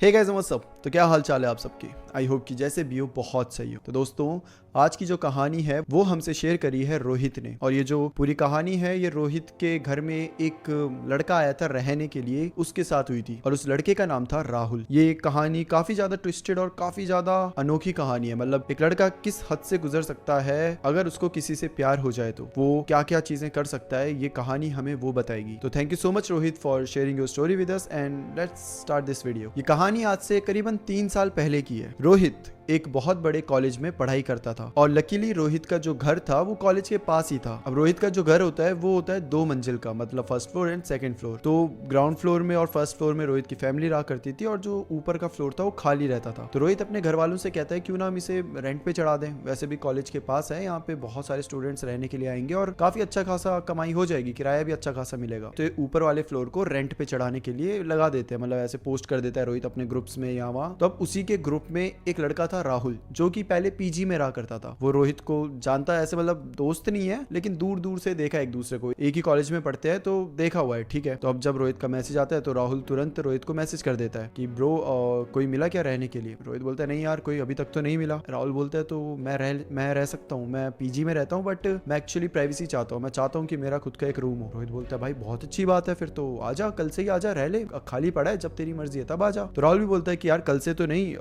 Hey guys what's up. तो क्या हाल चाल है आप सबके। आई होप कि जैसे भी हो बहुत सही हो। तो दोस्तों आज की जो कहानी है वो हमसे शेयर करी है रोहित ने। और ये जो पूरी कहानी है ये रोहित के घर में एक लड़का आया था रहने के लिए, उसके साथ हुई थी और उस लड़के का नाम था राहुल। ये कहानी काफी ज्यादा ट्विस्टेड और काफी ज्यादा अनोखी कहानी है। मतलब एक लड़का किस हद से गुजर सकता है अगर उसको किसी से प्यार हो जाए तो वो क्या क्या चीजें कर सकता है, ये कहानी हमें वो बताएगी। तो thank you so much Rohit for sharing your story with us and let's start this video. ये कहानी आज से करीबन 3 साल पहले की है। रोहित एक बहुत बड़े कॉलेज में पढ़ाई करता था और लकीली रोहित का जो घर था वो कॉलेज के पास ही था। अब रोहित का जो घर होता है वो होता है 2 मंजिल का, मतलब first floor and second floor. तो ग्राउंड फ्लोर में और फर्स्ट फ्लोर में रोहित की फैमिली रहा करती थी और जो ऊपर का फ्लोर था वो खाली रहता था। तो रोहित अपने घर वालों से कहता है क्यों ना हम इसे रेंट पे चढ़ा दें, वैसे भी कॉलेज के पास है, यहाँ पे बहुत सारे स्टूडेंट्स रहने के लिए आएंगे और काफी अच्छा खासा कमाई हो जाएगी, किराया भी अच्छा खासा मिलेगा। तो ऊपर वाले फ्लोर को रेंट पे चढ़ाने के लिए लगा देते हैं, मतलब ऐसे पोस्ट कर देता है रोहित अपने ग्रुप्स में या वहाँ। तो अब उसी के ग्रुप में एक लड़का था राहुल, जो कि पहले पीजी में रहा करता था। वो रोहित को जानता है, ऐसे मतलब दोस्त नहीं है लेकिन दूर दूर से देखा एक दूसरे को, एक ही कॉलेज में पढ़ते हैं तो देखा हुआ है, ठीक है। तो अब जब रोहित का मैसेज आता है तो राहुल तुरंत रोहित को मैसेज कर देता है कि ब्रो कोई मिला क्या रहने के लिए। रोहित बोलता है नहीं यार कोई अभी तक तो नहीं मिला। राहुल बोलता है तो मैं रह सकता हूँ, मैं पीजी में रहता हूँ बट मैं एक्चुअली प्राइवेसी चाहता हूँ, मैं चाहता हूँ कि मेरा खुद का एक रूम हो। रोहित बोलता है भाई बहुत अच्छी बात है, फिर तो आजा, कल से ही आजा, रह ले, खाली पड़ा है, जब तेरी मर्जी है तब आजा। तो राहुल भी बोलता है कि यार कल से तो नहीं,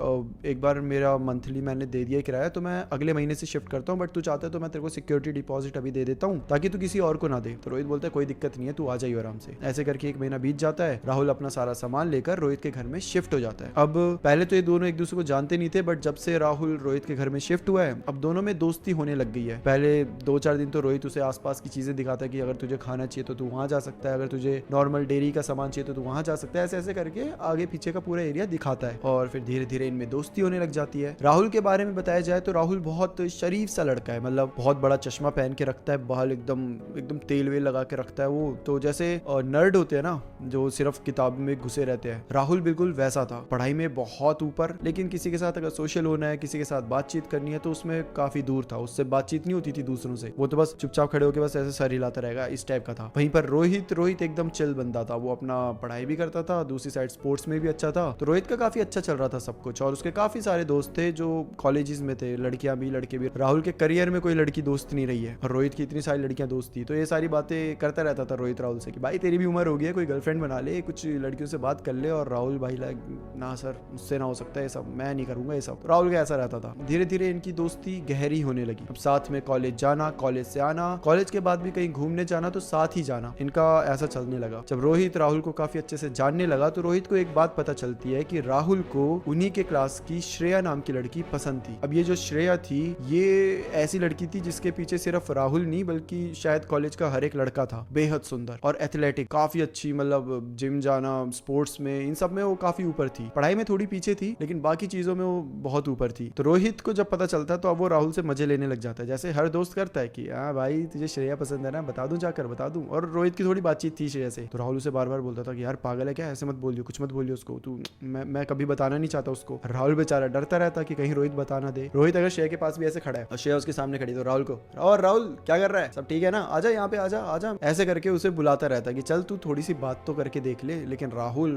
एक बार मेरा मंथली मैंने दे दिया किराया तो मैं अगले महीने से शिफ्ट करता हूँ, बट तू चाहता है तो मैं तेरे को सिक्योरिटी डिपॉजिट अभी दे देता हूँ ताकि तू किसी और को ना दे। तो रोहित बोलता है कोई दिक्कत नहीं है, तू आ जाइए आराम से। ऐसे करके 1 महीना बीत जाता है। राहुल अपना सारा सामान लेकर रोहित के घर में शिफ्ट हो जाता है। अब पहले तो ये दोनों एक दूसरे को जानते नहीं थे, बट जब से राहुल रोहित के घर में शिफ्ट हुआ है अब दोनों में दोस्ती होने लग गई है। पहले 2-4 दिन तो रोहित उसे आसपास की चीजें दिखाता है कि अगर तुझे खाना चाहिए तो तू वहां जा सकता है, अगर तुझे नॉर्मल डेयरी का सामान चाहिए तो तू वहां जा सकता है। ऐसे ऐसे करके आगे पीछे का पूरा एरिया दिखाता है और फिर धीरे धीरे इनमें दोस्ती होने लग जाती है। राहुल के बारे में बताया जाए तो राहुल बहुत शरीफ सा लड़का है, मतलब बहुत बड़ा चश्मा पहन के रखता है, बाल एकदम एकदम तेल वेल लगा के रखता है। वो तो जैसे नर्ड होते हैं ना जो सिर्फ किताब में घुसे रहते हैं, राहुल बिल्कुल वैसा था। पढ़ाई में बहुत ऊपर, लेकिन किसी के साथ अगर सोशल होना है, किसी के साथ बातचीत करनी है तो उसमें काफी दूर था, उससे बातचीत नहीं होती थी दूसरों से, वो तो बस चुपचाप खड़े होकर बस ऐसे सर हिलाता रहेगा, इस टाइप का था। वहीं पर रोहित एकदम चिल बंदा था, वो अपना पढ़ाई भी करता था, दूसरी साइड स्पोर्ट्स में भी अच्छा था। तो रोहित का काफी अच्छा चल रहा था सब कुछ और उसके काफी सारे दोस्त थे जो कॉलेजेस में थे, लड़कियां भी लड़के भी। राहुल के करियर में कोई लड़की दोस्त नहीं रही है और रोहित की इतनी सारी लड़कियां दोस्त थी। तो ये सारी बातें करता रहता था रोहित राहुल से कि भाई तेरी भी उम्र हो गई है, कोई गर्लफ्रेंड बना ले, कुछ लड़कियों से बात कर ले। और राहुल भाई लाइक ना सर मुझसे ना हो सकता है ये सब, मैं नहीं करूंगा ये सब। तो राहुल का ऐसा रहता था। धीरे धीरे इनकी दोस्ती गहरी होने लगी। अब साथ में कॉलेज जाना, कॉलेज से आना, कॉलेज के बाद भी कहीं घूमने जाना तो साथ ही जाना, इनका ऐसा चलने लगा। जब रोहित राहुल को काफी अच्छे से जानने लगा तो रोहित को एक बात पता चलती है कि राहुल को उन्हीं के क्लास की श्रेया नाम की लड़की पसंद थी। अब ये जो श्रेया थी ये ऐसी लड़की थी जिसके पीछे सिर्फ राहुल नहीं बल्कि शायद कॉलेज का हर एक लड़का था। बेहद सुंदर और एथलेटिक, काफी अच्छी, मतलब जिम जाना, स्पोर्ट्स में, इन सब में वो काफी ऊपर थी। पढ़ाई में थोड़ी पीछे थी लेकिन बाकी चीजों में वो बहुत ऊपर थी। तो रोहित को जब पता चलता है तो अब वो राहुल से मजे लेने लग जाता है, जैसे हर दोस्त करता है कि हाँ भाई तुझे श्रेया पसंद है ना, बता दूं, जाकर बता दूं। और रोहित की थोड़ी बातचीत थी श्रेया से, तो राहुल उसे बार बार बोलता था कि यार पागल है क्या, ऐसे मत बोलियो, कुछ मत बोलियो उसको, तू मैं कभी बताना नहीं चाहता उसको। राहुल बेचारा डरता रहता कि कहीं रोहित बता ना दे। रोहित अगर श्रेया के पास भी ऐसे खड़ा है और श्रेया उसके सामने खड़ी तो राहुल को, और राहुल क्या कर रहा है, सब ठीक है ना, आजा यहाँ पे, आजा आजा, ऐसे करके उसे बुलाता रहता कि चल तू थोड़ी सी बात तो करके देख ले। लेकिन राहुल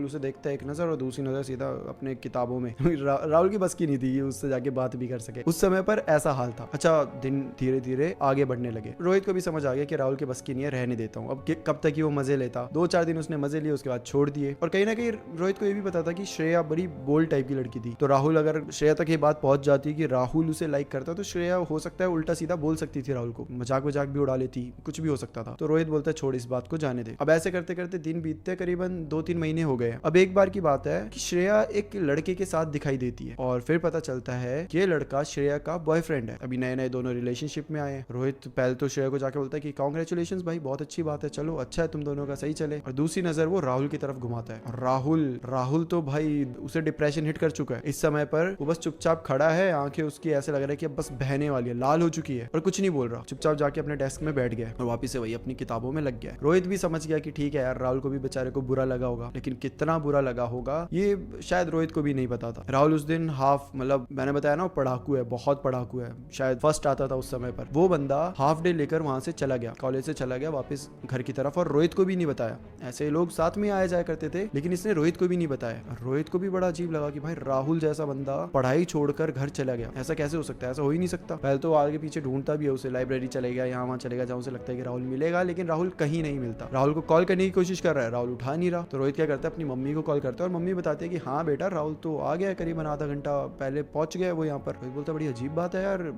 उसे देखता है एक नजर और दूसरी नजर सीधा अपने किताबों में। राहुल की बस की नहीं थी उससे जाके बात भी कर सके। उस समय पर ऐसा हाल था। अच्छा दिन धीरे धीरे आगे बढ़ने लगे। रोहित को भी समझ आ गया कि राहुल की बस की नहीं है, रहने देता हूँ। अब कब तक ही वो मजे लेता। 2-4 दिन उसने मजे लिए, उसके बाद छोड़ दिए। और कहीं ना कहीं रोहित को ये भी पता था कि श्रेया बड़ी बोल्ड टाइप की लड़की थी। तो राहुल अगर श्रेया तक ये बात पहुंच जाती कि राहुल उसे लाइक करता तो श्रेया हो सकता है उल्टा सीधा बोल सकती थी राहुल को, मजाक भी उड़ा लेती, कुछ भी हो सकता था। तो रोहित बोलता है छोड़ इस बात को, जाने दे। अब ऐसे करते करते दिन बीतते करीबन 2-3 महीने हो गए। अब एक बार की बात है कि श्रेया एक लड़के के साथ दिखाई देती है और फिर पता चलता है कि ये लड़का श्रेया का बॉयफ्रेंड है। अभी नए नए दोनों रिलेशनशिप में आए। रोहित पहले तो श्रेया को जाके बोलता है कि कांग्रेचुलेशंस भाई, बहुत अच्छी बात है, चलो अच्छा है तुम दोनों का सही चले। और दूसरी नजर वो राहुल की तरफ घुमाता है और राहुल तो भाई उसे डिप्रेशन हिट कर चुका है। इस समय पर वो बस चुपचाप खड़ा है, आंखें उसकी ऐसे लग रहा है कि अब बस बहने वाली है, लाल हो चुकी है, और कुछ नहीं बोल रहा, चुपचाप जाके अपने डेस्क में बैठ गया और वापिस से वही अपनी किताबों में लग गया। रोहित भी समझ गया कि ठीक है यार, राहुल को भी बेचारे को बुरा लगा होगा, लेकिन कितना बुरा लगा होगा ये शायद रोहित को भी नहीं पता था। राहुल उस दिन हाफ, मतलब मैंने बताया ना, पढ़ाकू है, बहुत पढ़ाकू है, शायद फर्स्ट आता था उस समय पर। वो बंदा हाफ डे लेकर वहां से चला गया, कॉलेज से चला गया वापस घर की तरफ, और रोहित को भी नहीं बताया। ऐसे लोग साथ में आया जाया करते थे, लेकिन इसने रोहित को भी नहीं बताया। रोहित को भी बड़ा अजीब लगा कि भाई राहुल जैसा बंदा पढ़ाई छोड़कर घर चला गया, ऐसा कैसे हो सकता है, ऐसा हो ही नहीं सकता। पहले तो आगे पीछे ढूंढता भी है उसे, लाइब्रेरी चलेगा, यहाँ वहां चलेगा, जहाँ उसे लगता है कि राहुल मिलेगा, लेकिन राहुल कहीं नहीं मिलता। राहुल को कॉल करने की कोशिश कर रहा है, राहुल उठा नहीं रहा। तो रोहित क्या करता है, अपनी मम्मी को कॉल करता है, और मम्मी बताते हैं कि हाँ बेटा, राहुल तो आ गया, करीबन आधा घंटा पहले पहुंच गया वो यहाँ पर। रोहित बोलता बड़ी अजीब बात है यार,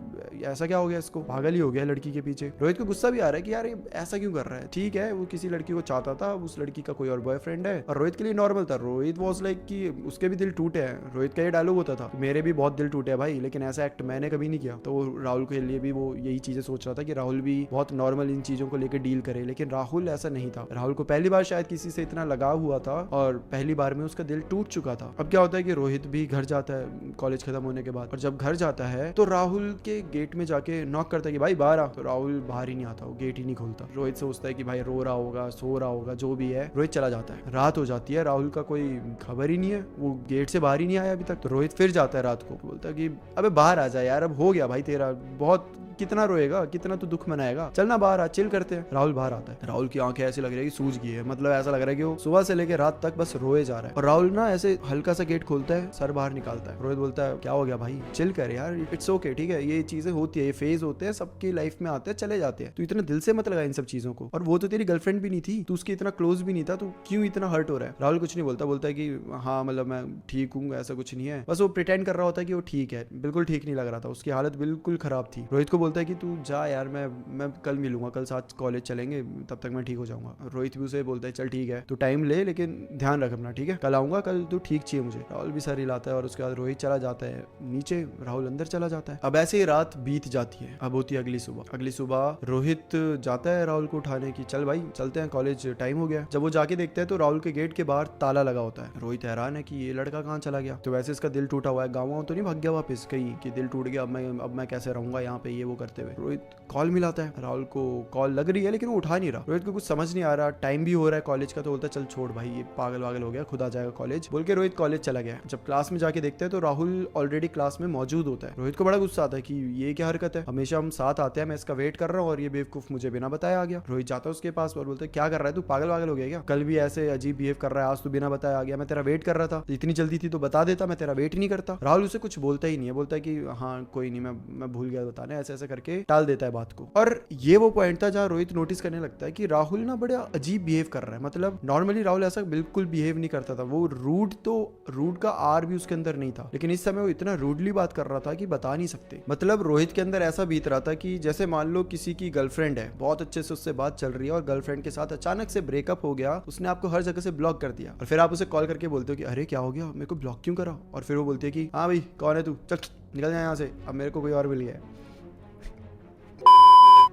ऐसा क्या हो गया, इसको पागल ही हो गया लड़की के पीछे। रोहित को गुस्सा भी आ रहा है कि यार ऐसा क्यों कर रहा है। ठीक है, वो किसी लड़की को चाहता था, उस लड़की का कोई और बॉयफ्रेंड है, और रोहित के लिए नॉर्मल था। रोहित वाज लाइक कि उसके भी दिल टूटे हैं। रोहित का ये डायलॉग होता था, मेरे भी बहुत दिल टूटे हैं भाई, लेकिन ऐसा एक्ट मैंने कभी नहीं किया। तो राहुल के लिए भी वो यही चीजें सोच रहा था कि राहुल भी बहुत नॉर्मल इन चीजों को लेकर डील करे, लेकिन राहुल ऐसा नहीं था। राहुल को पहली बार शायद किसी से इतना लगाव हुआ था, और पहली बार में उसका दिल टूट चुका था। अब क्या होता है कि रोहित भी घर जाता है कॉलेज खत्म होने के बाद, और जब घर जाता है तो राहुल के गेट में जाके नॉक करता है कि भाई बाहर आ। तो राहुल बाहर ही नहीं आता, वो गेट ही नहीं खोलता। रोहित सोचता है कि भाई रो रहा होगा, सो रहा होगा, जो भी है। रोहित चला जाता है, रात हो जाती है, राहुल का कोई खबर ही नहीं है, वो गेट से बाहर ही नहीं आया अभी तक। तो रोहित फिर जाता है रात को, बोलता है कि अबे बाहर आ जा यार, अब हो गया भाई तेरा, बहुत कितना रोएगा, कितना तू दुख मनाएगा, चलना बाहर आ, चिल करते हैं। राहुल बाहर आता है, राहुल की आंखें ऐसी लग रही है कि सूज गई है, मतलब ऐसा लग रहा है कि वो सुबह से लेकर रात तक बस रोए जा रहा है। और राहुल ना ऐसे हल्का सा गेट खोलता है, सर बाहर निकालता है। रोहित बोलता है क्या हो गया भाई, चिल कर यार, इट्स ओके, ठीक है, ये चीजें होती है, ये फेज होते हैं, सबकी लाइफ में आते हैं, चले जाते हैं, तू इतना दिल से मत लगा इन सब चीजों को। और वो तो तेरी गर्लफ्रेंड भी नहीं थी, तू उसके इतना क्लोज भी नहीं था, तू क्यों इतना हर्ट हो रहा है। राहुल कुछ नहीं बोलता, बोलता है कि हाँ मतलब मैं ठीक हूँ, ऐसा कुछ नहीं है, बस वो प्रिटेंड कर रहा होता है कि वो ठीक है। बिल्कुल ठीक नहीं लग रहा था, उसकी हालत बिल्कुल खराब थी। रोहित को बोलता है कि तू जा यार, मैं कल मिलूंगा, कल साथ कॉलेज चलेंगे, तब तक मैं ठीक हो जाऊंगा। रोहित भी उसे बोलता है चल ठीक है, तू टाइम ले, लेकिन ध्यान रख अपना, ठीक है, कल आऊंगा, कल तू ठीक चाहिए मुझे। राहुल भी सर हिलाता है, और उसके बाद रोहित चला जाता है नीचे, राहुल अंदर चला जाता है। अब ऐसे ही रात बीत जाती है, अब होती है अगली सुबह। अगली सुबह रोहित जाता है राहुल को उठाने की, चल भाई चलते हैं कॉलेज, टाइम हो गया। जब वो जाके देखते हैं तो राहुल के गेट के बाहर ताला लगा होता है। रोहित हैरान है कि ये लड़का कहाँ चला गया। तो वैसे इसका दिल टूटा हुआ है, गाँव तो नहीं भाग गया वापस कहीं कि दिल टूट गया, अब मैं कैसे रहूंगा यहाँ पे, ये वो करते हुए। रोहित कॉल मिलाता है, राहुल को कॉल लग रही है, लेकिन वो उठा नहीं रहा। रोहित को कुछ समझ नहीं आ रहा, टाइम भी हो रहा है कॉलेज का, तो बोलता है चल छोड़ भाई, ये पागल वागल हो गया, खुद आ जाएगा कॉलेज, बोल के रोहित कॉलेज चला गया। जब क्लास में जाके देखते हैं तो राहुल ऑलरेडी क्लास में मौजूद होता है। रोहित को बड़ा गुस्सा आता है कि ये क्या हरकत है, हमेशा हम साथ आते हैं, मैं इसका वेट कर रहा हूँ, और ये बेवकूफ मुझे बिना बताए आ गया। रोहित जाता है उसके पास और बोलता है क्या कर रहा है तू, पागल वागल हो गया क्या, कल भी ऐसे अजीब बिहेव कर रहा है, आज तू बिना बताए आ गया, मैं तेरा वेट कर रहा था, इतनी जल्दी थी तो बता देता, मैं तेरा वेट ही नहीं करता। राहुल उसे कुछ बोलता ही नहीं है, बोलता है कि हाँ कोई नहीं, मैं भूल गया बताने, ऐसे ऐसे करके टाल देता है बात को। और ये वो पॉइंट था जहाँ रोहित नोटिस करने लगता है कि राहुल ना बड़ा अजीब बिहेव कर रहा है। मतलब नॉर्मली राहुल ऐसा बिल्कुल बिहेव नहीं करता था, वो रूड का आर भी उसके अंदर नहीं था, लेकिन इस समय वो इतना रूडली बात कर रहा था कि बता नहीं सकते। मतलब रोहित के अंदर ऐसा बीत रहा था कि जैसे मान लो किसी की गर्लफ्रेंड है, बहुत अच्छे से उससे बात चल रही है, और गर्लफ्रेंड के साथ अचानक से ब्रेकअप हो गया, उसने आपको हर जगह से ब्लॉक कर दिया, और फिर आप उसे कॉल करके बोलते हो कि अरे क्या हो गया, मेरे को ब्लॉक क्यों करा, और फिर वो बोलती है कि हाँ भाई कौन है तू, चल निकल जाए यहाँ से, अब मेरे को कोई और मिल गया है।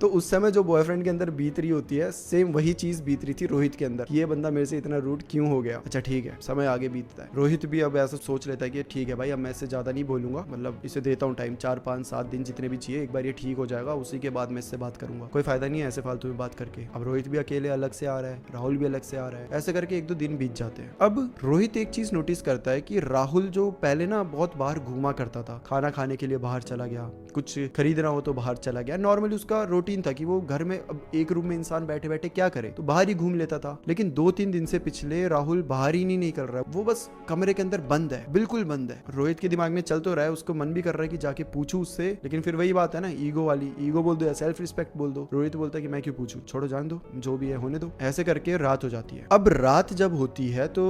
तो उस समय जो बॉयफ्रेंड के अंदर बीत रही होती है, सेम वही चीज बीत रही थी रोहित के अंदर, ये बंदा मेरे से इतना रूड क्यों हो गया। अच्छा ठीक है, समय आगे बीतता है, रोहित भी अब ऐसा सोच लेता है कि ठीक है भाई, अब मैं इससे ज्यादा नहीं बोलूंगा, मतलब इसे देता हूँ टाइम, 4 5 7 दिन जितने भी चाहिए, एक बार ये ठीक हो जाएगा, उसी के बाद मैं इससे बात करूंगा, कोई फायदा नहीं है ऐसे फालतू में बात करके। अब रोहित भी अकेले अलग से आ रहा है, राहुल भी अलग से आ रहा है, ऐसे करके 1-2 दिन बीत जाते हैं। अब रोहित एक चीज नोटिस करता है कि राहुल जो पहले ना बहुत बाहर घूमा करता था, खाना खाने के लिए बाहर चला गया, कुछ खरीदना हो तो बाहर चला गया, नॉर्मली उसका रूटीन था कि वो घर में, अब एक रूम में इंसान बैठे बैठे क्या करे, तो बाहर ही घूम लेता था। लेकिन 2-3 दिन से पिछले राहुल बाहर ही नहीं निकल रहा है, वो बस कमरे के अंदर बंद है, बिल्कुल बंद है। रोहित के दिमाग में चल तो रहा है, उसको मन भी कर रहा है कि जाके पूछूं उससे, लेकिन फिर वही बात है ना, ईगो वाली, ईगो बोल दो या सेल्फ रिस्पेक्ट बोल दो। रोहित बोलता है कि मैं क्यों पूछूं, छोड़ो जान दो, जो भी है होने दो। ऐसे करके रात हो जाती है। अब रात जब होती है तो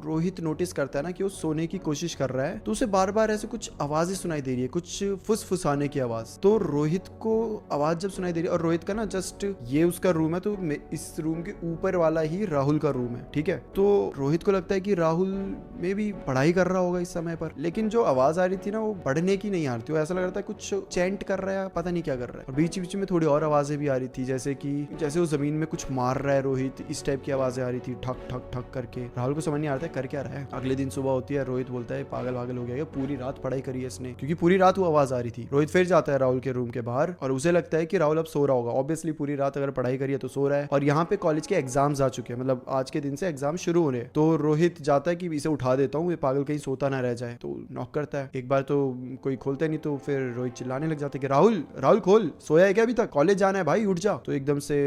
रोहित नोटिस करता है ना कि वो सोने की कोशिश कर रहा है, तो उसे बार बार ऐसे कुछ आवाजें सुनाई दे रही है, कुछ फुसफुसाने की आवाज। तो रोहित को आवाज जब सुनाई दे रही है, और रोहित का ना जस्ट ये उसका रूम है, तो इस रूम के ऊपर वाला ही राहुल का रूम है, ठीक है। तो रोहित को लगता है कि राहुल में भी पढ़ाई कर रहा होगा इस समय पर, लेकिन जो आवाज आ रही थी ना वो पढ़ने की नहीं आ रही थी, वो ऐसा लग रहा था कुछ चैंट कर रहा है, पता नहीं क्या कर रहा है। और बीच बीच में थोड़ी और आवाजें भी आ रही थी, जैसे वो जमीन में कुछ मार रहा है रोहित, इस टाइप की आवाजें आ रही थी, ठक ठक ठक करके। राहुल को समझ नहीं आता है कर क्या रहा है। अगले दिन सुबह होती है, रोहित बोलता है पागल पागल हो गया, पूरी रात पढ़ाई करी है इसने, क्योंकि पूरी रात वो आवाज आ रही थी। रोहित फिर जाता है राहुल के रूम के बाहर और उसे लगता है कि राहुल अब सो रहा होगा। ऑब्वियसली पूरी रात अगर पढ़ाई करी है तो सो रहा है। और यहाँ पे कॉलेज के एग्जाम्स आ चुके हैं, मतलब आज के दिन से एग्जाम शुरू हो रहे हैं। तो रोहित जाता है कि इसे उठा देता हूँ, ये पागल कहीं सोता ना रह जाए। तो नॉक करता है, एक बार तो कोई खोलता नहीं, तो फिर रोहित चिल्लाने लग जाता है कि राहुल राहुल खोल, सोया है क्या अभी तक, कॉलेज जाना है भाई, उठ जा। तो एकदम से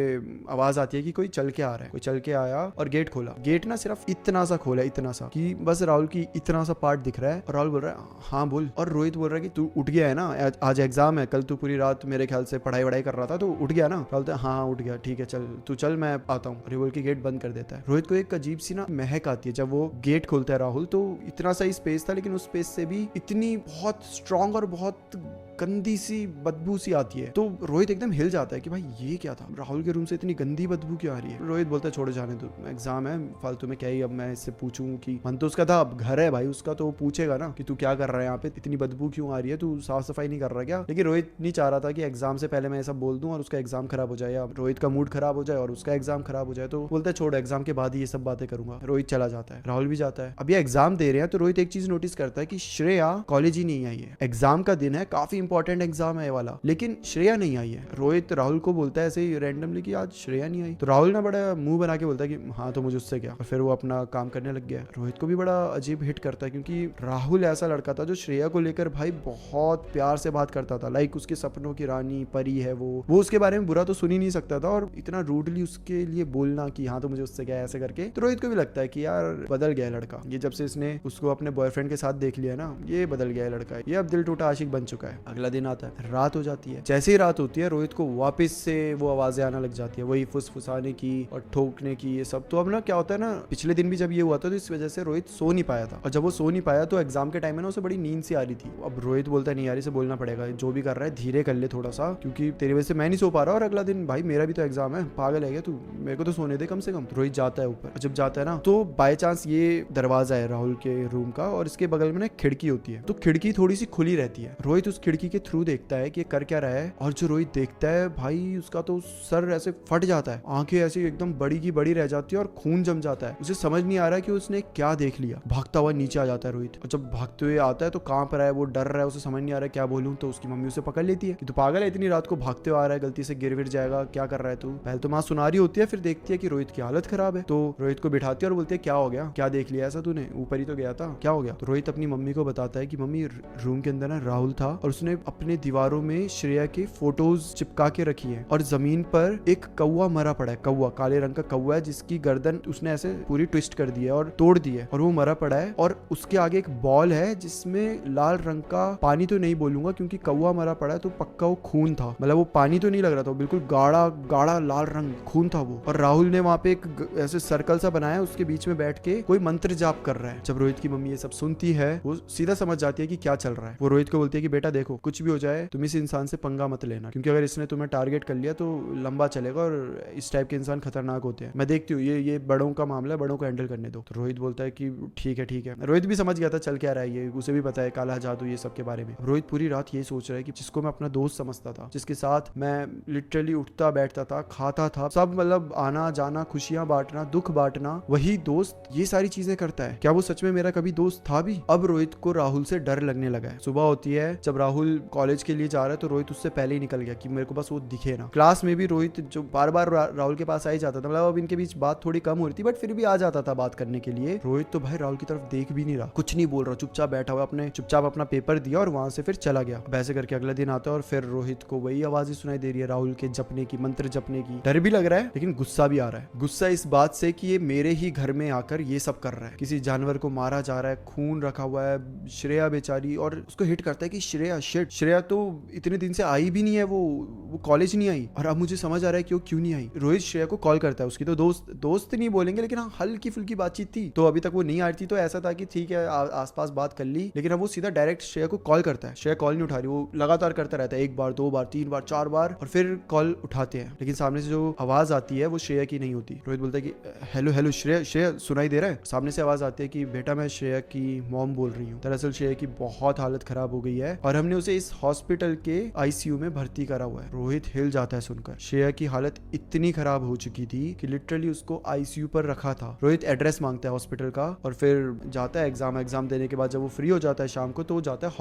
आवाज आती है कि कोई चल के आ रहा है। कोई चल के आया और गेट खोला। गेट ना सिर्फ इतना सा खोला, इतना सा कि बस राहुल की इतना सा पार्ट दिख रहा है। और राहुल बोल रहा है हाँ बोल। और रोहित बोल रहा है कि तू उठ गया है ना, आज एग्जाम है, कल तू पूरी रात मेरे ख्याल से पढ़ाई वढ़ाई कर रहा था, तो उठ गया ना। बोलता है हाँ उठ गया, ठीक है चल तू चल, मैं आता हूँ। बोल के गेट बंद कर देता है। रोहित को एक अजीब सी ना महक आती है जब वो गेट खोलता है राहुल। तो इतना सा ही स्पेस था, लेकिन उस स्पेस से भी इतनी बहुत स्ट्रांग और बहुत गंदी सी बदबू सी आती है। तो रोहित एकदम हिल जाता है कि भाई ये क्या था, राहुल के रूम से इतनी गंदी बदबू क्यों आ रही है। रोहित बोलता है छोड़ो जाने दो, एग्जाम है, फालतू में क्या ही अब मैं इससे पूछूं कि मन तो उसका था, अब घर है भाई उसका, तो वो पूछेगा ना कि तू क्या कर रहा है यहाँ पे, इतनी बदबू क्यों आ रही है, तू साफ सफाई नहीं कर रहा क्या। लेकिन रोहित नहीं चाह रहा था कि एग्जाम से पहले मैं ऐसा बोल दूं और उसका एग्जाम खराब हो जाए, या रोहित का मूड खराब हो जाए और उसका एग्जाम खराब हो जाए। तो बोलता है छोड़ो, एग्जाम के बाद ही ये सब बातें करूंगा। रोहित चला जाता है, राहुल भी जाता है। अब ये एग्जाम दे रहे हैं तो रोहित एक चीज नोटिस करता है कि श्रेया कॉलेज ही नहीं आई है। एग्जाम का दिन है, काफी इंपॉर्टेंट एग्जाम है वाला, लेकिन श्रेया नहीं आई है। रोहित राहुल को बोलता है ऐसे ही रैंडमली कि आज श्रेया नहीं आई। तो राहुल ना बड़ा मुंह बना के बोलता है कि हाँ तो मुझे उससे क्या, और फिर वो अपना काम करने लग गया। रोहित को भी बड़ा अजीब हिट करता है, क्योंकि राहुल ऐसा लड़का था जो श्रेया को लेकर भाई बहुत प्यार से बात करता था, लाइक उसके सपनों की रानी परी है वो उसके बारे में बुरा तो सुन ही नहीं सकता था, और इतना रूडली उसके लिए बोलना कि हाँ तो मुझे उससे क्या, ऐसे करके। तो रोहित को भी लगता है कि यार बदल गया लड़का, ये जब से इसने उसको अपने बॉयफ्रेंड के साथ देख लिया ना, ये बदल गया लड़का, ये अब दिल टूटा आशिक बन चुका है। अगला दिन आता है, रात हो जाती है। जैसे ही रात होती है रोहित को वापस से वो आवाजें आना लग जाती है, वही फुसफुसाने की और ठोकने की, ये सब। तो अब ना क्या होता है ना, पिछले दिन भी जब ये हुआ था तो इस वजह से रोहित सो नहीं पाया था, और जब वो सो नहीं पाया तो एग्जाम के टाइम में ना उसे बड़ी नींद सी आ रही थी। अब रोहित बोलता है नहीं यार, इसे बोलना पड़ेगा, जो भी कर रहा है धीरे कर ले थोड़ा सा, क्योंकि तेरी वजह से मैं नहीं सो पा रहा, और अगला दिन भाई मेरा भी तो एग्जाम है, पागल है क्या तू, मेरे को तो सोने दे कम से कम। रोहित जाता है ऊपर, और जब जाता है ना तो बाय चांस ये दरवाजा है राहुल के रूम का, और इसके बगल में ना खिड़की होती है, तो खिड़की थोड़ी सी खुली रहती है। रोहित उस खिड़की के थ्रू देखता है कि कर क्या रहा है, और जो रोहित देखता है भाई उसका तो सर ऐसे फट जाता है, आंखें ऐसी एकदम बड़ी की बड़ी रह जाती है और खून जम जाता है। उसे समझ नहीं आ रहा है कि उसने क्या देख लिया। भागता हुआ नीचे आ जाता है रोहित, और जब भागते हुए आता है तो कांप रहा है, वो डर रहा है, उसे समझ नहीं आ रहा है क्या बोलूं। तो उसकी मम्मी उसे पकड़ लेती है कि तू पागल है, इतनी रात को भागते हुए आ रहा है, गलती से गिर विर जाएगा, क्या कर रहा है तू। पहले तो माँ सुना रही होती है, फिर देखती है कि रोहित की हालत खराब है, तो रोहित को बिठाती है और बोलती है क्या हो गया, क्या देख लिया ऐसा तूने, ऊपर ही तो गया था, क्या हो गया। तो रोहित अपनी मम्मी को बताता है कि मम्मी रूम के अंदर ना राहुल था, और उसने अपने दीवारों में श्रेया के फोटोज चिपका के रखी है, और जमीन पर एक कौवा मरा पड़ा है, कौवा काले रंग का कौवा है, जिसकी गर्दन उसने ऐसे पूरी ट्विस्ट कर दी है और तोड़ दी है, और वो मरा पड़ा है। और उसके आगे एक बॉल है जिसमें लाल रंग का, पानी तो नहीं बोलूंगा क्योंकि कौवा मरा पड़ा है तो पक्का वो खून था, मतलब वो पानी तो नहीं लग रहा था, बिल्कुल गाढ़ा गाढ़ा लाल रंग खून था वो। और राहुल ने वहां पे एक ऐसे सर्कल सा बनाया, उसके बीच में बैठ के कोई मंत्र जाप कर रहा है। जब रोहित की मम्मी ये सब सुनती है, वो सीधा समझ जाती है कि क्या चल रहा है। वो रोहित को बोलती है कि बेटा देखो, कुछ भी हो जाए तुम इस इंसान से पंगा मत लेना, क्योंकि अगर इसने तुम्हें टारगेट कर लिया तो लंबा चलेगा, और इस टाइप के इंसान खतरनाक होते हैं, मैं देखती हूँ, ये बड़ों का मामला है, बड़ों को हैंडल करने दो। तो रोहित बोलता है कि ठीक है ठीक है। रोहित भी समझ गया था चल क्या रहा है, ये उसे भी पता है काला जादू ये सब के बारे में। रोहित पूरी रात ये सोच रहा है कि जिसको मैं अपना दोस्त समझता था, जिसके साथ मैं लिटरली उठता बैठता था, खाता था, सब मतलब आना जाना, खुशियां बांटना, दुख बांटना, वही दोस्त ये सारी चीजें करता है। क्या वो सच में मेरा कभी दोस्त था भी। अब रोहित को राहुल से डर लगने लगा है। सुबह होती है, जब राहुल कॉलेज के लिए जा रहा है तो रोहित उससे पहले ही निकल गया कि मेरे को बस वो दिखे ना। क्लास में भी रोहित जो बार बार राहुल के पास आ ही जाता था, मतलब अब इनके बीच बात थोड़ी कम हो रही थी, बट फिर भी आ जाता था बात करने के लिए। रोहित तो भाई राहुल की तरफ देख भी नहीं रहा, कुछ नहीं बोल रहा, चुपचाप बैठा हुआ, अपने चुपचाप अपना पेपर दिया और वहां से फिर चला गया। वैसे करके अगला दिन आता है और फिर रोहित को वही आवाज सुनाई दे रही है राहुल के जपने की, मंत्र जपने की। डर भी लग रहा है लेकिन गुस्सा भी आ रहा है। गुस्सा इस बात से कि ये मेरे ही घर में आकर ये सब कर रहा है, किसी जानवर को मारा जा रहा है, खून रखा हुआ है, श्रेया बेचारी, और उसको हिट करता है कि श्रेया शिट, श्रेया तो इतने दिन से आई भी नहीं है, वो कॉलेज नहीं आई। और अब मुझे समझ आ रहा है कि वो क्यों नहीं आई। रोहित श्रेया को कॉल करता है, उसकी तो दोस्त नहीं बोलेंगे लेकिन हाँ हल्की फुल्की बातचीत थी। तो अभी तक वो नहीं आ रही थी, तो ऐसा था कि ठीक है आसपास बात कर ली, लेकिन अब वो सीधा डायरेक्ट श्रेया को कॉल करता है। श्रेया कॉल नहीं उठा रही, वो लगातार करता रहता है, 1 बार 2 बार 3 बार 4 बार, और फिर कॉल उठाते हैं, लेकिन सामने से जो आवाज आती है वो श्रेया की नहीं होती। रोहित बोलता है कि हेलो हेलो श्रेया सुनाई दे रहा है? सामने से आवाज आती है कि बेटा मैं श्रेया की मॉम बोल रही हूँ। दरअसल श्रेया की बहुत हालत खराब हो गई है और हमने उसे इस हॉस्पिटल के आईसीयू में भर्ती करा हुआ है। रोहित हिल जाता है सुनकर। श्रेया की हालत इतनी खराब हो चुकी थी कि लिटरली उसको आईसीयू पर रखा था। रोहित एड्रेस मांगता है हॉस्पिटल का और फिर जाता है एग्जाम देने के बाद जब वो फ्री हो जाता है शाम को, तो वो जाता है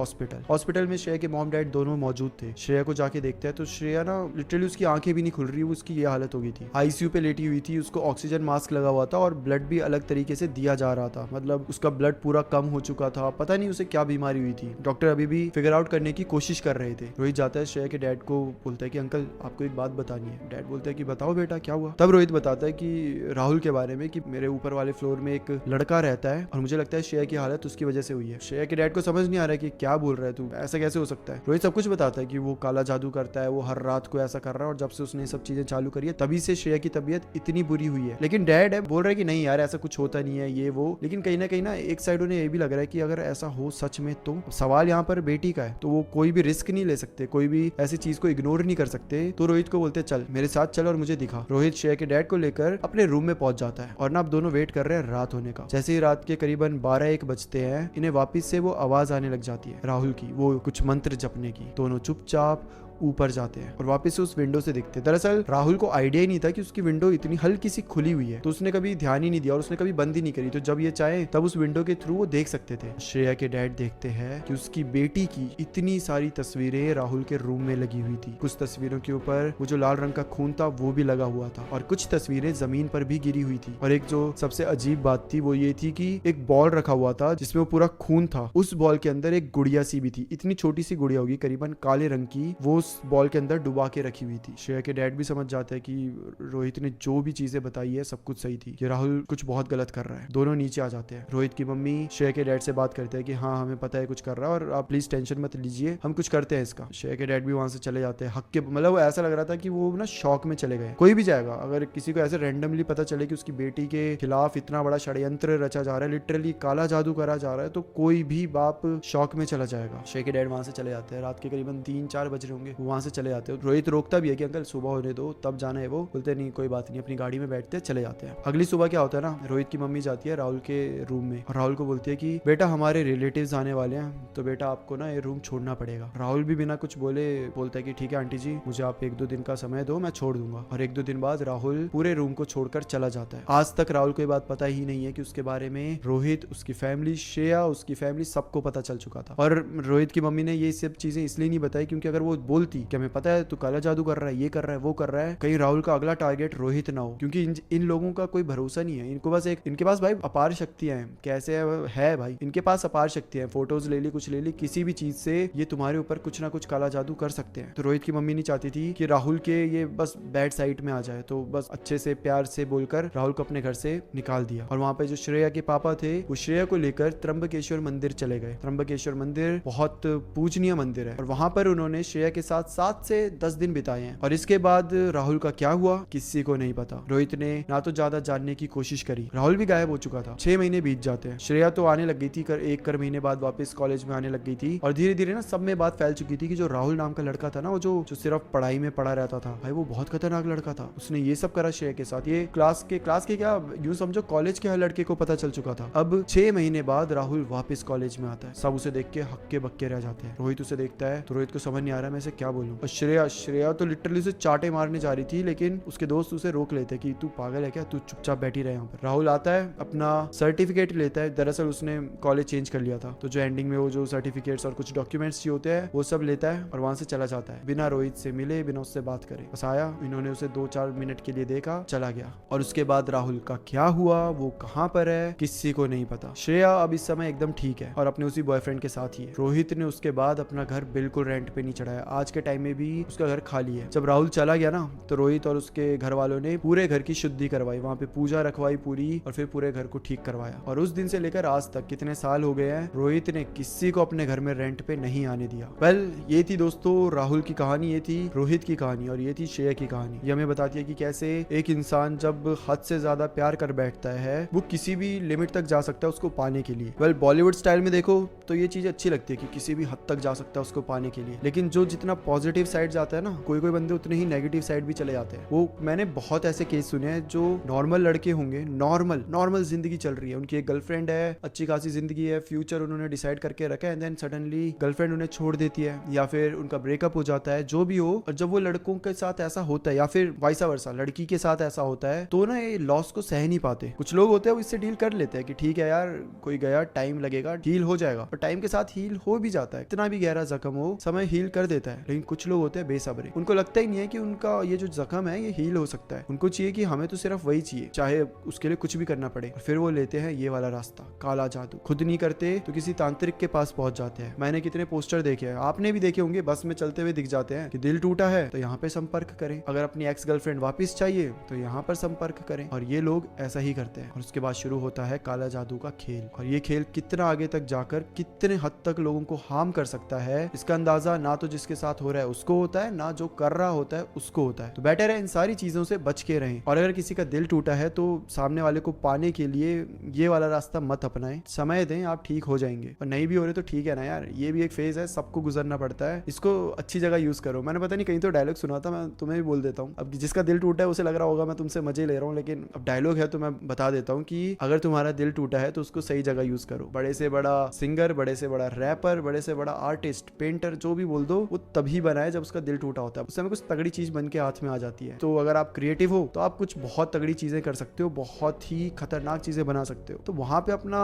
हॉस्पिटल में श्रेया के मॉम डैड दोनों मौजूद थे। श्रेया को जाके देखते हैं तो श्रेया ना लिटरली उसकी आंखें भी नहीं खुल रही, उसकी ये हालत हो गई थी। आईसीयू पे लेटी हुई थी, उसको ऑक्सीजन मास्क लगा हुआ था और ब्लड भी अलग तरीके से दिया जा रहा था, मतलब उसका ब्लड पूरा कम हो चुका था। पता नहीं उसे क्या बीमारी हुई थी, डॉक्टर अभी भी फिगर आउट करने की कोशिश कर रहे थे। रोहित जाता है श्रेया के डैड को, बोलता है कि अंकल आपको एक बात बतानी है। डैड बोलता है कि बताओ बेटा क्या हुआ। तब रोहित बताता है कि राहुल के बारे में, कि मेरे ऊपर वाले फ्लोर में एक लड़का रहता है और मुझे लगता है श्रेया की हालत उसकी वजह से हुई है। श्रेया के डैड को समझ नहीं आ रहा है कि क्या बोल रहा है तू, ऐसा कैसे हो सकता है। रोहित सब कुछ बताता है कि वो काला जादू करता है, वो हर रात को ऐसा कर रहा है और जब से उसने सब चीजें चालू करी है तभी से श्रेया की तबीयत इतनी बुरी हुई है। लेकिन डैड है बोल रहा है कि नहीं यार ऐसा कुछ होता नहीं है ये वो, लेकिन कहीं ना एक साइड उन्हें ये भी लग रहा है कि अगर ऐसा हो सच में तो सवाल यहाँ पर बेटी का है, तो वो कोई भी रिस्क नहीं ले सकते, कोई भी ऐसी चीज को इग्नोर नहीं कर सकते। तो रोहित को बोलते चल मेरे साथ चल और मुझे दिखा। रोहित श्रेया के डैड को लेकर अपने रूम में पहुंच जाता है और ना अब दोनों वेट कर रहे हैं रात होने का। जैसे ही रात के करीबन 12-1 बजते हैं, इन्हें वापिस से वो आवाज आने लग जाती है राहुल की, वो कुछ मंत्र जपने की। दोनों चुपचाप ऊपर जाते हैं और वापस से उस विंडो से दिखते हैं। दरअसल राहुल को आइडिया ही नहीं था कि उसकी विंडो इतनी हल्की सी खुली हुई है, तो उसने कभी ध्यान ही नहीं दिया और उसने कभी बंद ही नहीं करी, तो जब ये चाहे तब उस विंडो के थ्रू वो देख सकते थे। श्रेया के डैड देखते हैं कि उसकी बेटी की इतनी सारी तस्वीरें राहुल के रूम में लगी हुई थी। कुछ तस्वीरों के ऊपर वो जो लाल रंग का खून था वो भी लगा हुआ था और कुछ तस्वीरें जमीन पर भी गिरी हुई थी। और एक जो सबसे अजीब बात थी वो ये थी कि एक बॉल रखा हुआ था जिसमें वो पूरा खून था, उस बॉल के अंदर एक गुड़िया सी भी थी, इतनी छोटी सी गुड़िया होगी करीबन काले रंग की, वो उस बॉल के अंदर डुबा के रखी हुई थी। श्रेया के डैड भी समझ जाते हैं कि रोहित ने जो भी चीजें बताई है सब कुछ सही थी, कि राहुल कुछ बहुत गलत कर रहा है। दोनों नीचे आ जाते हैं। रोहित की मम्मी श्रेया के डैड से बात करते हैं कि हाँ हमें पता है कुछ कर रहा है और आप प्लीज टेंशन मत लीजिए, हम कुछ करते हैं इसका। श्रेया के डैड भी वहां से चले जाते हैं हक के, मतलब ऐसा लग रहा था कि वो ना शौक में चले गए। कोई भी जाएगा अगर किसी को ऐसे रैंडमली पता चले कि उसकी बेटी के खिलाफ इतना बड़ा षड्यंत्र रचा जा रहा है, लिटरली काला जादू करा जा रहा है, तो कोई भी बाप शौक में चला जाएगा। श्रेया के डैड वहां से चले जाते हैं। रात के करीबन 3-4 बज रहे होंगे, वहां से चले जाते हैं। रोहित रोकता भी है कि अंकल सुबह होने दो तब जाना है। वो बोलते नहीं कोई बात नहीं, अपनी गाड़ी में बैठते चले जाते हैं। अगली सुबह क्या होता है ना, रोहित की मम्मी जाती है राहुल के रूम में और राहुल को बोलती है कि बेटा हमारे रिलेटिव्स आने वाले हैं, तो बेटा आपको ना ये रूम छोड़ना पड़ेगा। राहुल भी बिना कुछ बोले बोलता है कि ठीक है आंटी जी, मुझे आप 1-2 दिन का समय दो, मैं छोड़ दूंगा। और 1-2 दिन बाद राहुल पूरे रूम को छोड़कर चला जाता है। आज तक राहुल को ये बात पता ही नहीं है कि उसके बारे में रोहित, उसकी फैमिली, श्रेया, उसकी फैमिली सबको पता चल चुका था। और रोहित की मम्मी ने ये सब चीजें इसलिए नहीं बताई क्योंकि अगर वो बोलती कि हमें पता है तू काला जादू कर रहा है, ये कर रहा है, वो कर रहा है, कहीं राहुल का अगला टारगेट रोहित ना हो, क्योंकि इन लोगों का कोई भरोसा नहीं है। इनको बस इनके पास भाई अपार शक्तियां हैं। कैसे है भाई, इनके पास अपार शक्तियां हैं। फोटोज ले ली, कुछ ले ली, किसी भी चीज से ये तुम्हारे ऊपर कुछ ना कुछ काला जादू कर सकते हैं। तो रोहित की मम्मी नहीं चाहती थी कि राहुल के ये बस बैड साइड में आ जाए, तो बस अच्छे से प्यार से बोलकर राहुल को अपने घर से निकाल दिया। और वहां पे जो श्रेया के पापा थे वो श्रेया को लेकर त्र्यंबकेश्वर मंदिर चले गए। त्र्यंबकेश्वर मंदिर बहुत पूजनीय मंदिर है और वहां पर उन्होंने श्रेया के साथ 7 से 10 दिन बिताए हैं। और इसके बाद राहुल का क्या हुआ किसी को नहीं पता। रोहित ने ना तो ज्यादा जानने की कोशिश करी, राहुल भी गायब हो चुका था। 6 महीने बीत जाते हैं। श्रेया तो आने लग गई थी, 1 महीने बाद वापस कॉलेज में आने लग गई थी और धीरे धीरे ना सब में बात फैल चुकी थी कि जो राहुल नाम का लड़का था ना, वो जो सिर्फ पढ़ाई में पड़ा रहता था, भाई वो बहुत खतरनाक लड़का था। उसने ये सब करा श्रेया के साथ। ये क्लास के क्या यूं समझो कॉलेज के हर लड़के को पता चल चुका था। अब 6 महीने बाद राहुल वापस कॉलेज में आता है। सब उसे देख के हक्के बक्के रह जाते हैं। रोहित उसे देखता है तो रोहित को समझ नहीं आ रहा मैं इसे क्या बोलूं। और श्रेया तो लिटरली उसे चाटे मारने जा रही थी, लेकिन उसके दोस्त उसे रोक लेते हैं कि तू पागल है क्या, तू चुपचाप बैठी रहे यहाँ पर। राहुल आता है, अपना सर्टिफिकेट लेता है। दरअसल उसने कॉलेज चेंज कर लिया था, तो जो एंडिंग में वो जो सर्टिफिकेट्स और कुछ डॉक्यूमेंट्स ही होते हैं वो सब लेता है और वहां से चला जाता है, बिना रोहित से मिले, बिना उससे बात करे। बस आया, इन्होंने उसे 2-4 मिनट के लिए देखा, चला गया। और उसके बाद राहुल का क्या हुआ, वो कहाँ पर है, किसी को नहीं पता। श्रेया अब इस समय एकदम ठीक है और अपने उसी बॉयफ्रेंड के साथ ही है। रोहित ने उसके बाद अपना घर बिल्कुल रेंट पे नहीं चढ़ाया। आज आज के टाइम में भी उसका घर खाली है। जब राहुल चला गया ना तो रोहित और उसके घर वालों ने पूरे घर की शुद्धि करवाई, वहाँ पे पूजा रखवाई पूरी, और फिर पूरे घर को ठीक करवाया। और उस दिन से लेकर आज तक कितने साल हो गए हैं, रोहित ने किसी को अपने घर में रेंट पे नहीं आने दिया। वेल, ये थी दोस्तों राहुल की कहानी, ये थी रोहित की कहानी, और ये थी श्रेया की कहानी। ये हमें बताती है कि कैसे एक इंसान जब हद से ज्यादा प्यार कर बैठता है वो किसी भी लिमिट तक जा सकता है उसको पाने के लिए। वेल, बॉलीवुड स्टाइल में देखो तो ये चीज अच्छी लगती है कि किसी भी हद तक जा सकता है उसको पाने के लिए, लेकिन जो जितना पॉजिटिव साइड जाता है ना, कोई कोई बंदे उतने ही नेगेटिव साइड भी चले जाते हैं। वो मैंने बहुत ऐसे केस सुने हैं जो नॉर्मल लड़के होंगे, नॉर्मल जिंदगी चल रही है, उनकी एक गर्लफ्रेंड है, अच्छी खासी जिंदगी है, फ्यूचर उन्होंने डिसाइड करके रखा है, एंड देन सडनली गर्लफ्रेंड उन्हें छोड़ देती है या फिर उनका ब्रेकअप हो जाता है, जो भी हो। और जब वो लड़कों के साथ ऐसा होता है या फिर वाइसा वर्सा लड़की के साथ ऐसा होता है तो ना ये लॉस को सह नहीं पाते। कुछ लोग होते हैं वो इससे डील कर लेते हैं कि ठीक है यार, कोई गया, टाइम लगेगा, हील हो जाएगा, और टाइम के साथ हील हो भी जाता है। इतना भी गहरा जख्म हो, समय हील कर देता है। लेकिन कुछ लोग होते हैं बेसब्रे, उनको लगता ही नहीं है कि उनका ये जो जख्म है ये हील हो सकता है। उनको चाहिए कि हमें तो सिर्फ वही चाहिए, चाहे उसके लिए कुछ भी करना पड़े। और फिर वो लेते हैं ये वाला रास्ता, काला जादू। खुद नहीं करते तो किसी तांत्रिक के पास पहुंच जाते हैं। मैंने कितने पोस्टर देखे हैं, आपने भी देखे होंगे, बस में चलते हुए दिख जाते हैं कि दिल टूटा है तो यहाँ पे संपर्क करें, अगर अपनी एक्स गर्लफ्रेंड वापस चाहिए तो यहाँ पर संपर्क करें। और ये लोग ऐसा ही करते हैं, और उसके बाद शुरू होता है काला जादू का खेल। और ये खेल कितना आगे तक जाकर कितने हद तक लोगों को हार्म कर सकता है, इसका अंदाजा ना तो जिसके साथ हो रहा है उसको होता है, ना जो कर रहा होता है उसको होता है। तो बेटर है इन सारी चीजों से बच के रहें। और अगर किसी का दिल टूटा है तो सामने वाले को पाने के लिए ये वाला रास्ता मत अपनाएं, समय दें, आप ठीक हो जाएंगे। और नहीं भी हो रहे तो ठीक है ना यार, ये भी एक फेज है, सबको गुजरना पड़ता है, इसको अच्छी जगह यूज करो। मैंने पता नहीं कहीं तो डायलॉग सुना था, मैं तुम्हें भी बोल देता हूँ। अब जिसका दिल टूटा है उसे लग रहा होगा मैं तुमसे मजे ले रहा हूँ, लेकिन अब डायलॉग है तो मैं बता देता हूँ कि अगर तुम्हारा दिल टूटा है तो उसको सही जगह यूज करो। बड़े से बड़ा सिंगर, बड़े से बड़ा रैपर, बड़े से बड़ा आर्टिस्ट, पेंटर, जो भी बोल दो, वो तभी बनाए जब उसका दिल टूटा होता है, उस समय कुछ तगड़ी चीज बन के हाथ में आ जाती है। तो अगर आप क्रिएटिव हो तो आप कुछ बहुत तगड़ी चीजें कर सकते हो, बहुत ही खतरनाक चीजें बना सकते हो। तो वहां पे अपना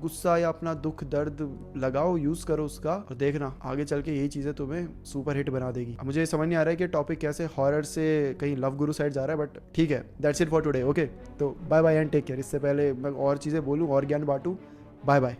गुस्सा या अपना दुख दर्द लगाओ, यूज करो उसका, और देखना आगे चल के यही चीजें तुम्हें सुपर हिट बना देगी। मुझे समझ नहीं आ रहा है कि टॉपिक कैसे हॉरर से कहीं लव गुरु साइड जा रहा है, बट ठीक है, that's it for today. Okay, तो bye bye and take care. इससे पहले मैं और चीजें बोलूं और ज्ञान बांटूं, बाय बाय।